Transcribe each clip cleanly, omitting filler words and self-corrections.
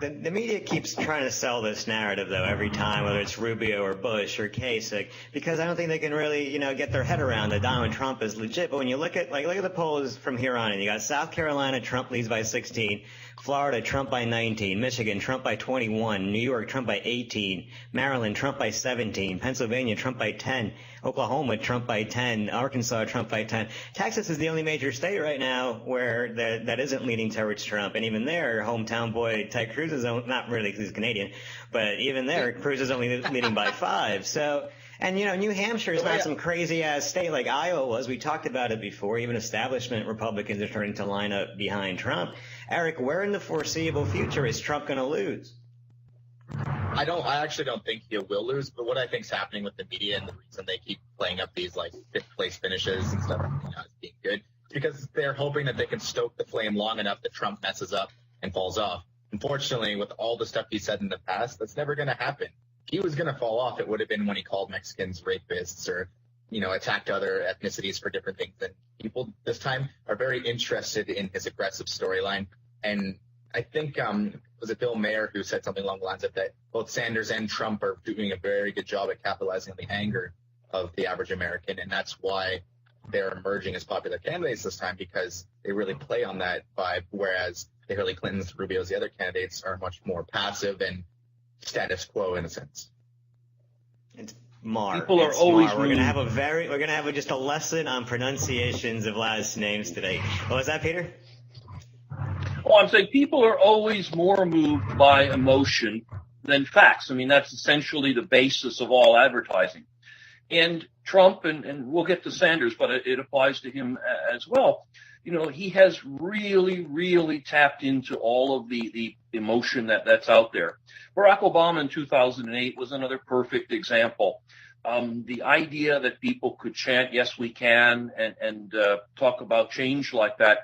The media keeps trying to sell this narrative, though, every time, whether it's Rubio or Bush or Kasich, because I don't think they can really, get their head around that Donald Trump is legit. But when you look at the polls from here on, and you got South Carolina, Trump leads by 16, Florida, Trump by 19, Michigan, Trump by 21, New York, Trump by 18, Maryland, Trump by 17, Pennsylvania, Trump by 10, Oklahoma, Trump by 10, Arkansas, Trump by 10. Texas is the only major state right now where that isn't leaning towards Trump. And even there, hometown boy Ted Cruz is not really, because he's Canadian, but even there, Cruz is only leading by 5. So, and New Hampshire is not some crazy ass state like Iowa was. We talked about it before. Even establishment Republicans are starting to line up behind Trump. Eric, where in the foreseeable future is Trump going to lose? I actually don't think he will lose, but what I think is happening with the media and the reason they keep playing up these like 5th place finishes and stuff as being good is because they're hoping that they can stoke the flame long enough that Trump messes up and falls off. Unfortunately, with all the stuff he said in the past, that's never going to happen. If he was going to fall off, it would have been when he called Mexicans rapists or, attacked other ethnicities for different things. And people this time are very interested in his aggressive storyline. And I think, was it Bill Mayer who said something along the lines of that both Sanders and Trump are doing a very good job at capitalizing on the anger of the average American. And that's why they're emerging as popular candidates this time, because they really play on that vibe, whereas the Hillary Clintons, Rubio's, the other candidates are much more passive and status quo in a sense. It's Mar. People are it's always Mar. We're gonna have just a lesson on pronunciations of last names today. What was that, Peter? Oh, I'm saying people are always more moved by emotion than facts. I mean, that's essentially the basis of all advertising. And Trump, and we'll get to Sanders, but it applies to him as well. He has really, really tapped into all of the emotion that's out there. Barack Obama in 2008 was another perfect example. The idea that people could chant, "Yes, we can," and talk about change like that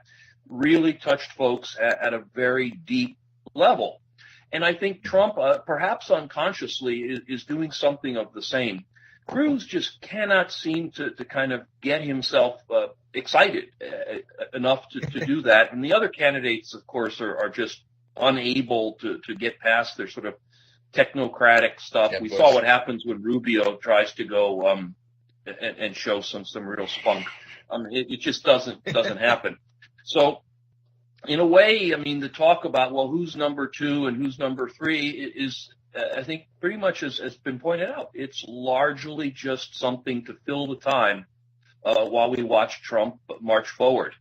really touched folks at a very deep level. And I think Trump, perhaps unconsciously, is doing something of the same. Cruz just cannot seem to kind of get himself excited enough to do that. And the other candidates, of course, are just unable to get past their sort of technocratic stuff. We saw what happens when Rubio tries to go and show some real spunk. It just doesn't happen. So in a way, I mean, the talk about, well, who's number 2 and who's number 3 is, I think, pretty much has been pointed out. It's largely just something to fill the time while we watch Trump march forward.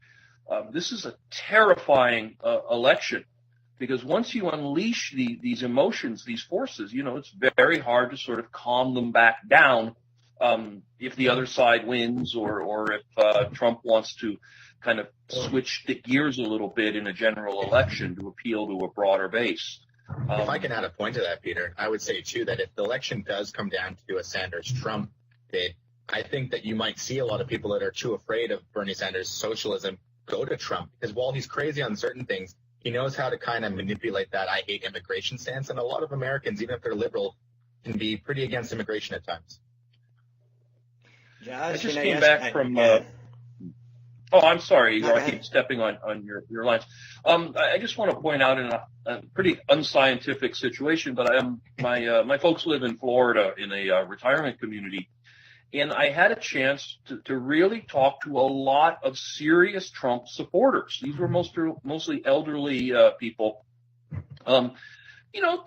This is a terrifying election, because once you unleash these emotions, these forces, it's very hard to sort of calm them back down if the other side wins or if Trump wants to kind of switch the gears a little bit in a general election to appeal to a broader base. If I can add a point to that, Peter, I would say, too, that if the election does come down to a Sanders-Trump bid, I think that you might see a lot of people that are too afraid of Bernie Sanders' socialism go to Trump, because while he's crazy on certain things, he knows how to kind of manipulate that I hate immigration stance. And a lot of Americans, even if they're liberal, can be pretty against immigration at times. Josh, I just came back from oh, I'm sorry, Igor. I keep stepping on your lines. I just want to point out in a pretty unscientific situation, but my folks live in Florida in a retirement community, and I had a chance to really talk to a lot of serious Trump supporters. These were mostly elderly people,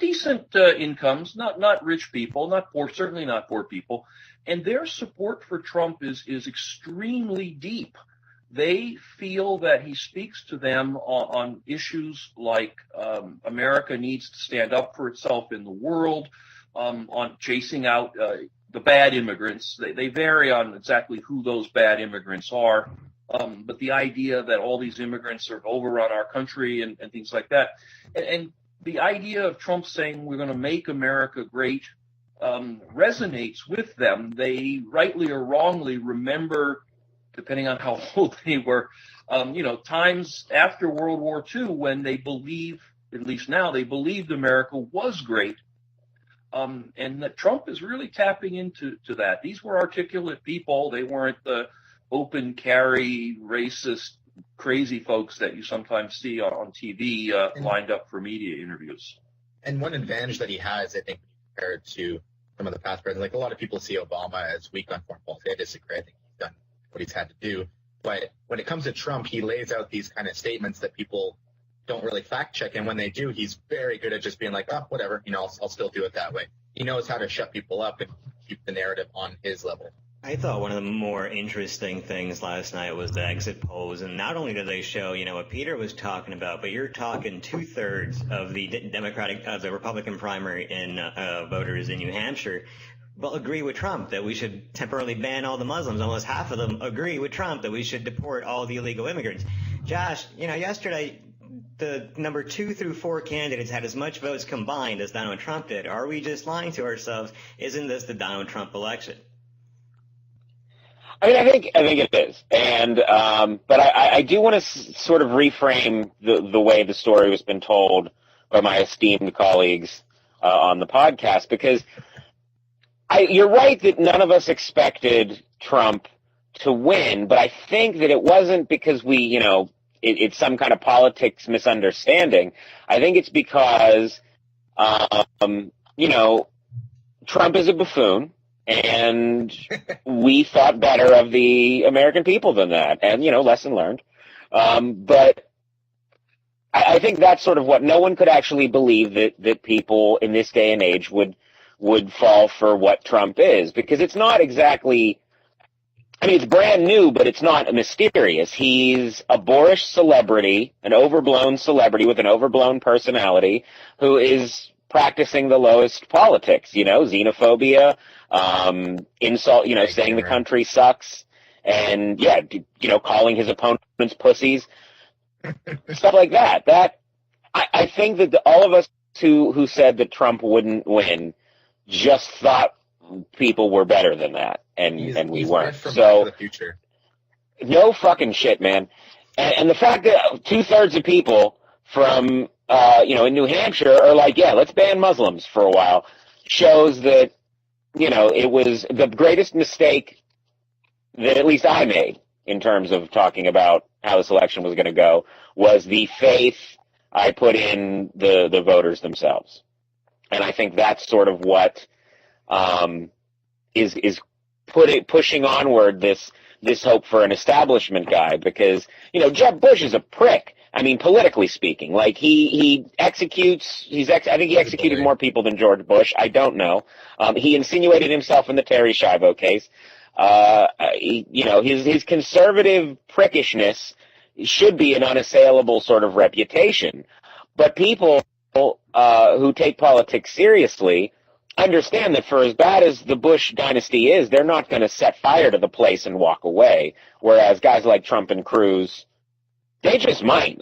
decent incomes, not rich people, not poor, certainly not poor people, and their support for Trump is extremely deep. They feel that he speaks to them on issues like America needs to stand up for itself in the world, on chasing out the bad immigrants. They vary on exactly who those bad immigrants are, but the idea that all these immigrants are overrun our country and things like that. And the idea of Trump saying we're going to make America great resonates with them. They rightly or wrongly remember, depending on how old they were, times after World War II when they believe, at least now, they believed America was great. And that Trump is really tapping into that. These were articulate people. They weren't the open carry, racist, crazy folks that you sometimes see on TV lined up for media interviews. And one advantage that he has, I think, compared to some of the past presidents, like a lot of people see Obama as weak on foreign policy. I disagree. I think he's done what he's had to do. But when it comes to Trump, he lays out these kind of statements that people don't really fact check. And when they do, he's very good at just being like, oh, whatever, I'll still do it that way. He knows how to shut people up and keep the narrative on his level. I thought one of the more interesting things last night was the exit polls, and not only did they show, what Peter was talking about, but you're talking 2/3 of the Republican primary in voters in New Hampshire will agree with Trump that we should temporarily ban all the Muslims. Almost half of them agree with Trump that we should deport all the illegal immigrants. Josh, yesterday the number 2 through 4 candidates had as much votes combined as Donald Trump did. Are we just lying to ourselves? Isn't this the Donald Trump election? I mean, I think it is, and but I do want to sort of reframe the way the story was been told by my esteemed colleagues on the podcast, because you're right that none of us expected Trump to win, but I think that it wasn't because it's some kind of politics misunderstanding. I think it's because Trump is a buffoon. And we thought better of the American people than that. And, lesson learned. But I think that's sort of what no one could actually believe that people in this day and age would fall for what Trump is. Because it's not exactly, it's brand new, but it's not mysterious. He's a boorish celebrity, an overblown celebrity with an overblown personality who is practicing the lowest politics, xenophobia, insult, saying the country sucks, and calling his opponents pussies, stuff like that. That I think that all of us who said that Trump wouldn't win just thought people were better than that, and we weren't. So the future. No fucking shit, man. And the fact that 2/3 of people from in New Hampshire are like, yeah, let's ban Muslims for a while, shows that it was the greatest mistake that at least I made in terms of talking about how this election was going to go, was the faith I put in the voters themselves. And I think that's sort of what is pushing onward this hope for an establishment guy, because, Jeb Bush is a prick. I mean, politically speaking, like I think he executed more people than George Bush. I don't know. He insinuated himself in the Terry Schiavo case. His conservative prickishness should be an unassailable sort of reputation. But people who take politics seriously understand that for as bad as the Bush dynasty is, they're not going to set fire to the place and walk away. Whereas guys like Trump and Cruz, they just might.